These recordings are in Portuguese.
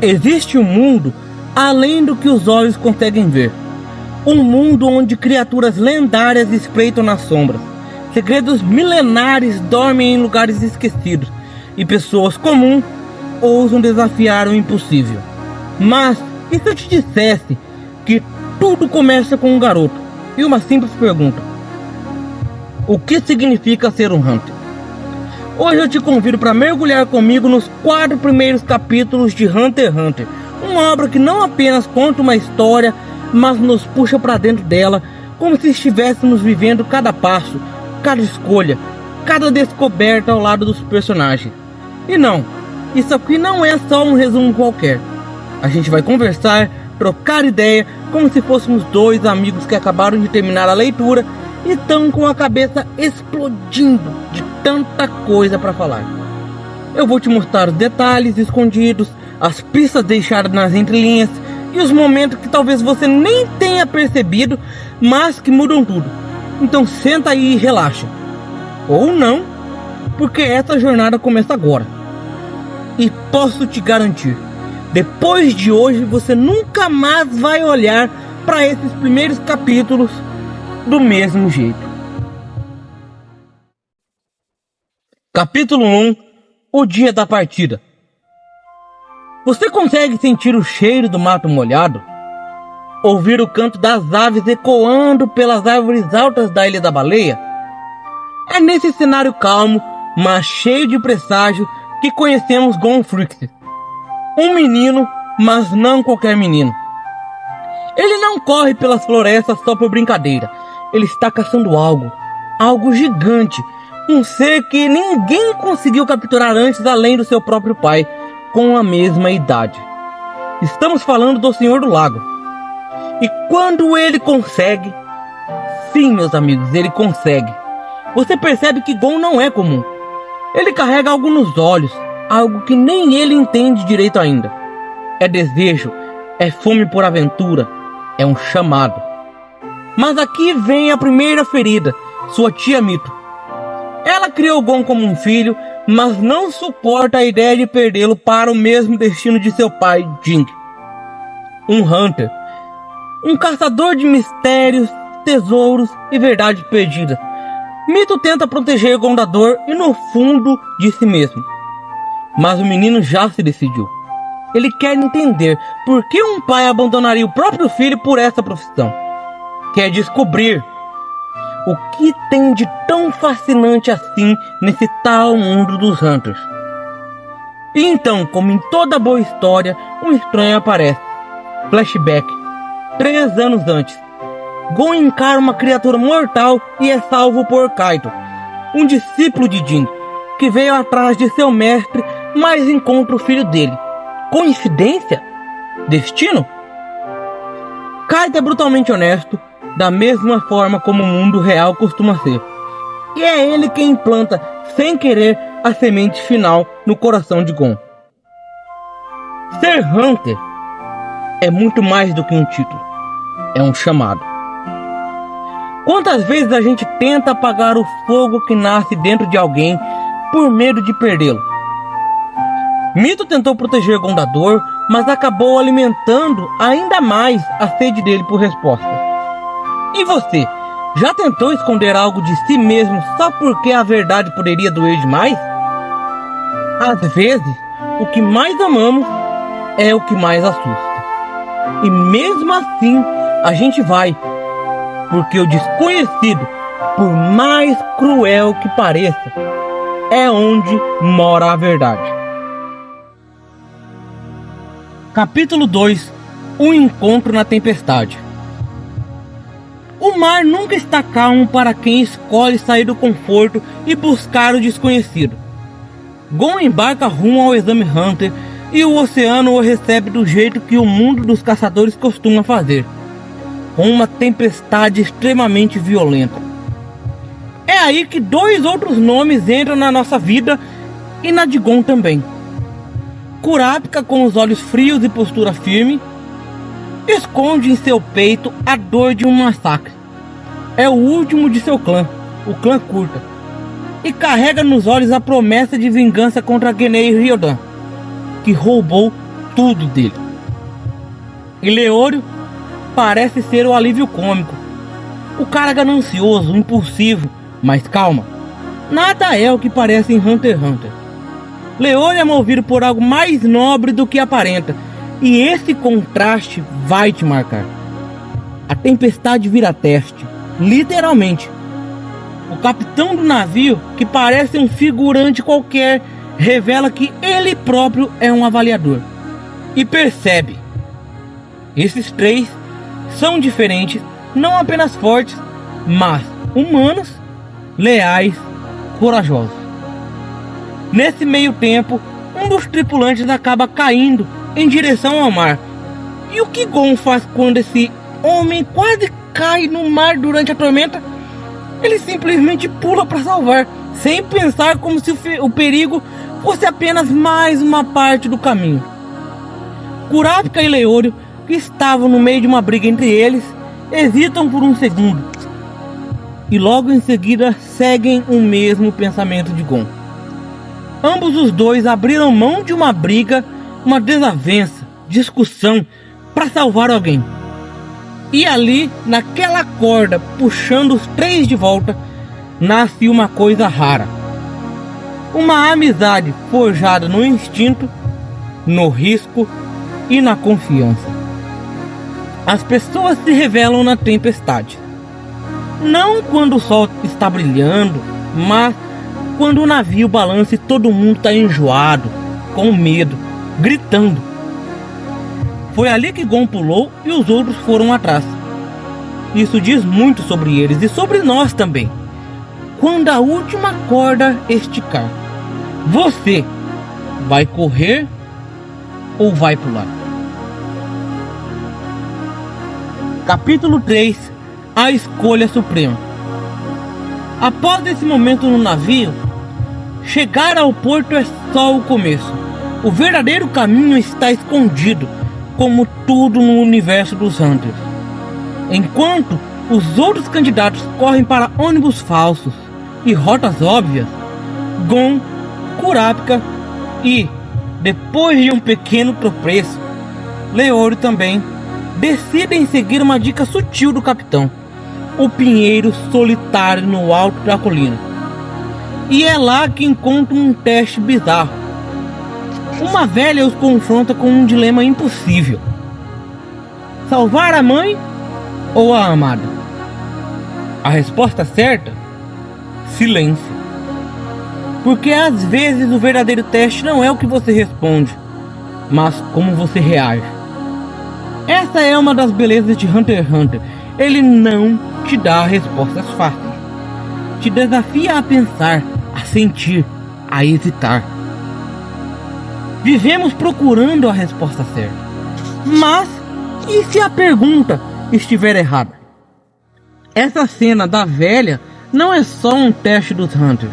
Existe um mundo além do que os olhos conseguem ver. Um mundo onde criaturas lendárias espreitam nas sombras. Segredos milenares dormem em lugares esquecidos. E pessoas comuns ousam desafiar o impossível. Mas, e se eu te dissesse que tudo começa com um garoto e uma simples pergunta: o que significa ser um Hunter? Hoje eu te convido para mergulhar comigo nos 4 primeiros capítulos de Hunter x Hunter. Uma obra que não apenas conta uma história, mas nos puxa para dentro dela, como se estivéssemos vivendo cada passo, cada escolha, cada descoberta ao lado dos personagens. E não, isso aqui não é só um resumo qualquer. A gente vai conversar, trocar ideia, como se fôssemos 2 amigos que acabaram de terminar a leitura e estão com a cabeça explodindo de tanta coisa para falar. Eu vou te mostrar os detalhes escondidos, as pistas deixadas nas entrelinhas e os momentos que talvez você nem tenha percebido, mas que mudam tudo. Então senta aí e relaxa. Ou não, porque essa jornada começa agora. E posso te garantir, depois de hoje você nunca mais vai olhar para esses primeiros capítulos do mesmo jeito. Capítulo 1: O dia da partida. Você consegue sentir o cheiro do mato molhado? Ouvir o canto das aves ecoando pelas árvores altas da Ilha da Baleia? É nesse cenário calmo, mas cheio de presságio, que conhecemos Gon Frixie. Um menino, mas não qualquer menino. Ele não corre pelas florestas só por brincadeira. Ele está caçando algo gigante, um ser que ninguém conseguiu capturar antes além do seu próprio pai, com a mesma idade. Estamos falando do Senhor do Lago. E quando ele consegue, sim, meus amigos, ele consegue, você percebe que Gon não é comum. Ele carrega algo nos olhos, algo que nem ele entende direito ainda. É desejo, é fome por aventura, é um chamado. Mas aqui vem a primeira ferida, sua tia Mito. Ela criou Gon como um filho, mas não suporta a ideia de perdê-lo para o mesmo destino de seu pai, Jing. Um Hunter, um caçador de mistérios, tesouros e verdades perdidas. Mito tenta proteger Gon da dor e no fundo de si mesmo. Mas o menino já se decidiu. Ele quer entender por que um pai abandonaria o próprio filho por essa profissão. Quer descobrir o que tem de tão fascinante assim nesse tal mundo dos Hunters. E então, como em toda boa história, um estranho aparece. Flashback. 3 anos antes. Gon encara uma criatura mortal e é salvo por Kaito, um discípulo de Jin, que veio atrás de seu mestre, mas encontra o filho dele. Coincidência? Destino? Kaito é brutalmente honesto, da mesma forma como o mundo real costuma ser. E é ele quem implanta, sem querer, a semente final no coração de Gon. Ser Hunter é muito mais do que um título. É um chamado. Quantas vezes a gente tenta apagar o fogo que nasce dentro de alguém por medo de perdê-lo? Mito tentou proteger Gon da dor, mas acabou alimentando ainda mais a sede dele por resposta. E você, já tentou esconder algo de si mesmo só porque a verdade poderia doer demais? Às vezes, o que mais amamos é o que mais assusta. E mesmo assim, a gente vai, porque o desconhecido, por mais cruel que pareça, é onde mora a verdade. Capítulo 2: O encontro na tempestade. O mar nunca está calmo para quem escolhe sair do conforto e buscar o desconhecido. Gon embarca rumo ao Exame Hunter e o oceano o recebe do jeito que o mundo dos caçadores costuma fazer, com uma tempestade extremamente violenta. É aí que 2 outros nomes entram na nossa vida e na de Gon também. Kurapika, com os olhos frios e postura firme, esconde em seu peito a dor de um massacre. É o último de seu clã, o clã Kurta, e carrega nos olhos a promessa de vingança contra Genei Ryodan, que roubou tudo dele. E Leôrio parece ser o alívio cômico, o cara ganancioso, impulsivo, mas calma, nada é o que parece em Hunter x Hunter. Leôrio é movido por algo mais nobre do que aparenta, e esse contraste vai te marcar. A tempestade vira teste, literalmente. O capitão do navio, que parece um figurante qualquer, revela que ele próprio é um avaliador. E percebe: esses três são diferentes, não apenas fortes, mas humanos, leais, corajosos. Nesse meio tempo, um dos tripulantes acaba caindo em direção ao mar. E o que Gon faz quando esse homem quase cai no mar durante a tormenta? Ele simplesmente pula para salvar, sem pensar, como se o perigo fosse apenas mais uma parte do caminho. Kurapika e Leôrio, que estavam no meio de uma briga entre eles, hesitam por um segundo e logo em seguida seguem o mesmo pensamento de Gon. Ambos os dois abriram mão de uma briga, uma desavença, discussão, para salvar alguém. E ali, naquela corda, puxando os três de volta, nasce uma coisa rara. Uma amizade forjada no instinto, no risco e na confiança. As pessoas se revelam na tempestade. Não quando o sol está brilhando, mas quando o navio balança e todo mundo está enjoado, com medo, gritando. Foi ali que Gon pulou e os outros foram atrás. Isso diz muito sobre eles e sobre nós também. Quando a última corda esticar, você vai correr ou vai pular? Capítulo 3. A escolha suprema. Após esse momento no navio, chegar ao porto é só o começo. O verdadeiro caminho está escondido, como tudo no universo dos Hunters. Enquanto os outros candidatos correm para ônibus falsos e rotas óbvias, Gon, Kurapika e, depois de um pequeno tropeço, Leôrio também decidem seguir uma dica sutil do capitão: o pinheiro solitário no alto da colina. E é lá que encontram um teste bizarro. Uma velha os confronta com um dilema impossível: salvar a mãe ou a amada? A resposta certa: silêncio. Porque às vezes o verdadeiro teste não é o que você responde, mas como você reage. Essa é uma das belezas de Hunter x Hunter. Ele não te dá respostas fáceis. Te desafia a pensar, a sentir, a hesitar. Vivemos procurando a resposta certa. Mas e se a pergunta estiver errada? Essa cena da velha não é só um teste dos Hunters.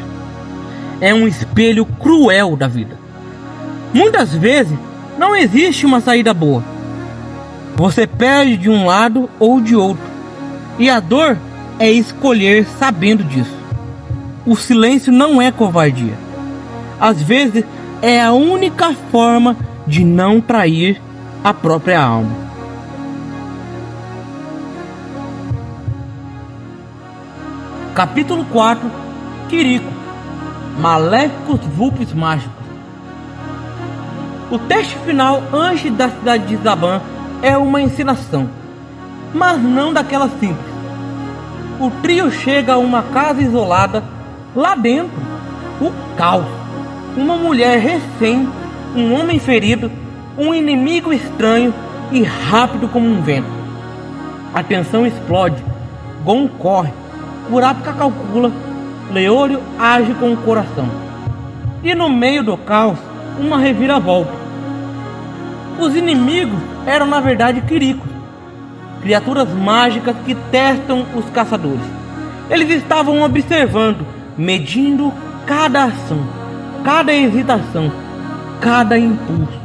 É um espelho cruel da vida. Muitas vezes não existe uma saída boa. Você perde de um lado ou de outro. E a dor é escolher sabendo disso. O silêncio não é covardia. Às vezes é a única forma de não trair a própria alma. Capítulo 4. Kiriko. Maléficos vulpes mágicos. O teste final antes da cidade de Zaban é uma encenação, mas não daquela simples. O trio chega a uma casa isolada. Lá dentro, o caos. Uma mulher refém, um homem ferido, um inimigo estranho e rápido como um vento. A tensão explode. Gon corre. Kurapika calcula. Leôrio age com o coração. E no meio do caos, uma reviravolta. Os inimigos eram na verdade Kiriko, criaturas mágicas que testam os caçadores. Eles estavam observando, medindo cada ação, cada hesitação, cada impulso.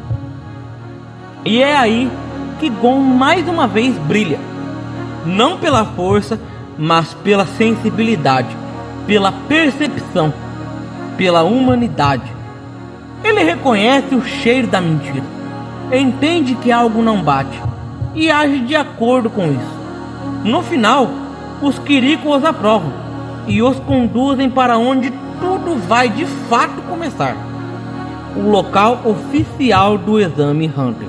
E é aí que Gon mais uma vez brilha. Não pela força, mas pela sensibilidade, pela percepção, pela humanidade. Ele reconhece o cheiro da mentira. entende que algo não bate e age de acordo com isso. No final, os Kiriko os aprovam e os conduzem para onde tudo vai de fato começar: o local oficial do exame Hunter.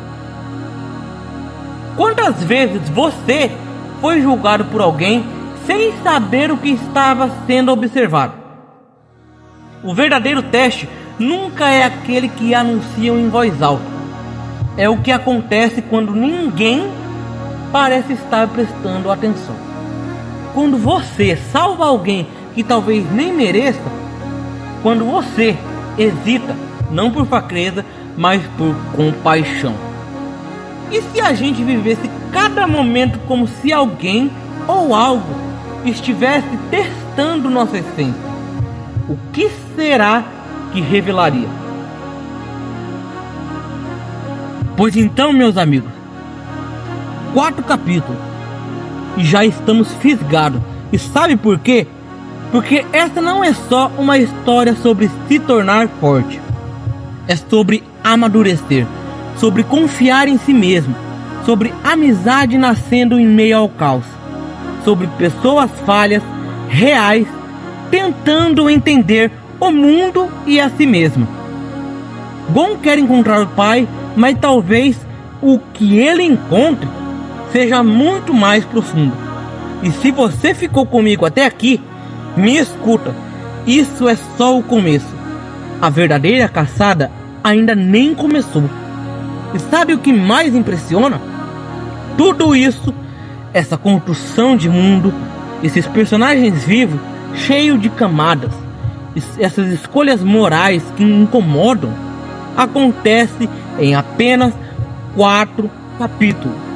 Quantas vezes você foi julgado por alguém sem saber o que estava sendo observado? O verdadeiro teste nunca é aquele que anunciam em voz alta. É o que acontece quando ninguém parece estar prestando atenção. Quando você salva alguém que talvez nem mereça. Quando você hesita, não por fraqueza, mas por compaixão. E se a gente vivesse cada momento como se alguém ou algo estivesse testando nossa essência? O que será que revelaria? Pois então, meus amigos, 4 capítulos e já estamos fisgados. E sabe por quê? Porque essa não é só uma história sobre se tornar forte. É sobre amadurecer, sobre confiar em si mesmo, sobre amizade nascendo em meio ao caos, sobre pessoas falhas, reais, tentando entender o mundo e a si mesma. Gon quer encontrar o pai, mas talvez o que ele encontre seja muito mais profundo. E se você ficou comigo até aqui, me escuta, isso é só o começo. A verdadeira caçada ainda nem começou. E sabe o que mais impressiona? Tudo isso, essa construção de mundo, esses personagens vivos, cheios de camadas, essas escolhas morais que incomodam, acontece em apenas 4 capítulos.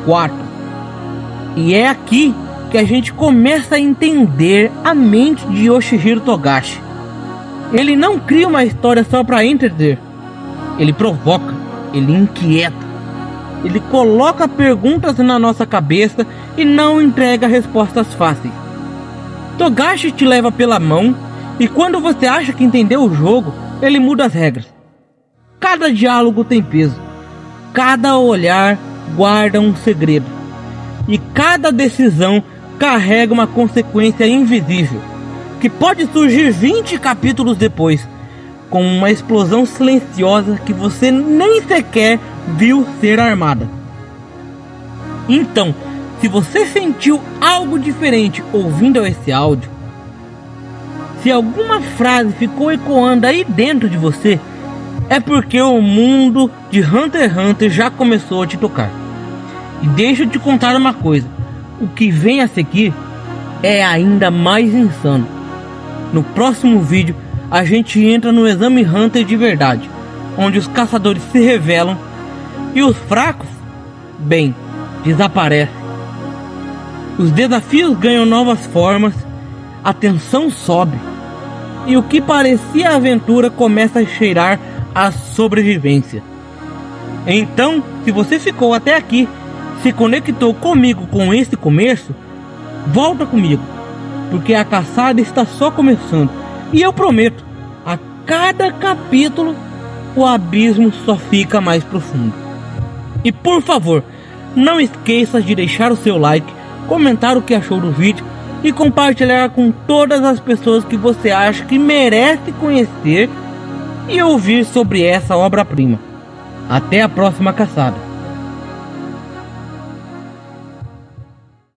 4. E é aqui que a gente começa a entender a mente de Yoshihiro Togashi. Ele não cria uma história só para entreter. Ele provoca, ele inquieta, ele coloca perguntas na nossa cabeça e não entrega respostas fáceis. Togashi te leva pela mão e quando você acha que entendeu o jogo, ele muda as regras. Cada diálogo tem peso, cada olhar guarda um segredo e cada decisão carrega uma consequência invisível que pode surgir 20 capítulos depois, com uma explosão silenciosa que você nem sequer viu ser armada. Então, se você sentiu algo diferente ouvindo esse áudio, se alguma frase ficou ecoando aí dentro de você, é porque o mundo de Hunter x Hunter já começou a te tocar. E deixa eu te contar uma coisa: o que vem a seguir é ainda mais insano. No próximo vídeo a gente entra no exame Hunter de verdade, onde os caçadores se revelam e os fracos, bem, desaparecem. Os desafios ganham novas formas, a tensão sobe e o que parecia aventura começa a cheirar a sobrevivência. Então, se você ficou até aqui, se conectou comigo com esse começo, volta comigo, porque a caçada está só começando. E eu prometo, a cada capítulo o abismo só fica mais profundo. E por favor, não esqueça de deixar o seu like, comentar o que achou do vídeo e compartilhar com todas as pessoas que você acha que merece conhecer e ouvir sobre essa obra-prima. Até a próxima caçada.